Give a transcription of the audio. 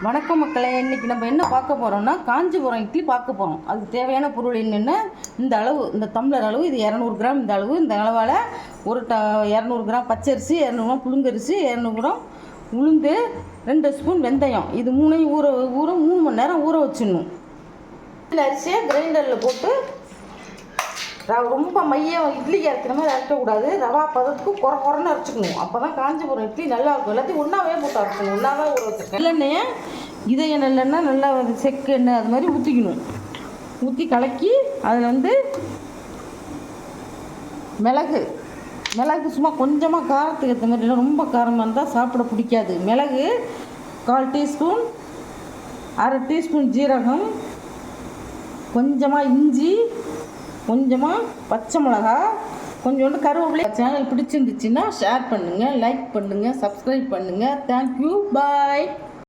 வணக்கம் மக்களே, இன்றைக்கி நம்ம என்ன பார்க்க போகிறோம்னா காஞ்சிபுரம் இட்லி பார்க்க போகிறோம். அதுக்கு தேவையான பொருள் என்னென்னா இந்த அளவு, இந்த டம்ளர் அளவு, இது 200 கிராம். இந்த அளவு, இந்த அளவால் 200 கிராம் பச்சரிசி, 200 கிராம் புழுங்கரிசி, 200 கிராம் உளுந்து, 2 ஸ்பூன் வெந்தயம். இது மூணையும் ஊற 3 மணி நேரம் ஊற வச்சிடணும். அரிசியை கிரைண்டரில் போட்டு ரொம்ப மையம் இட்லிக்கு அரைக்கிற மாதிரி அரைக்கக்கூடாது. ரவா பதத்துக்கு குறைன்னு அரைச்சிக்கணும். அப்போ தான் காஞ்சிபுரம் இட்லி நல்லா இருக்கும். எல்லாத்தையும் ஒன்றாவே போட்டு அரைச்சிக்கணும். ஒன்றாவே ஊற வச்சுருக்கேன். நல்லெண்ணெயை இதய நல்லெண்ணெய் நல்லா செக்கு எண்ணெய் அது மாதிரி ஊற்றிக்கணும். ஊற்றி கலக்கி அதில் மிளகு சும்மா கொஞ்சமாக காரத்துக்கு ஏற்ற மாதிரி, ரொம்ப காரமாக இருந்தால் சாப்பிட பிடிக்காது. மிளகு 1/4 டீஸ்பூன், 1/2 டீஸ்பூன் ஜீரகம், கொஞ்சமாக இஞ்சி, கொஞ்சமாக பச்சை மிளகா, கொஞ்சோண்டு கருவேப்பிலை. சேனல் பிடிச்சிருந்துச்சுன்னா ஷேர் பண்ணுங்கள், லைக் பண்ணுங்கள், சப்ஸ்கிரைப் பண்ணுங்கள். தேங்க்யூ, பாய்.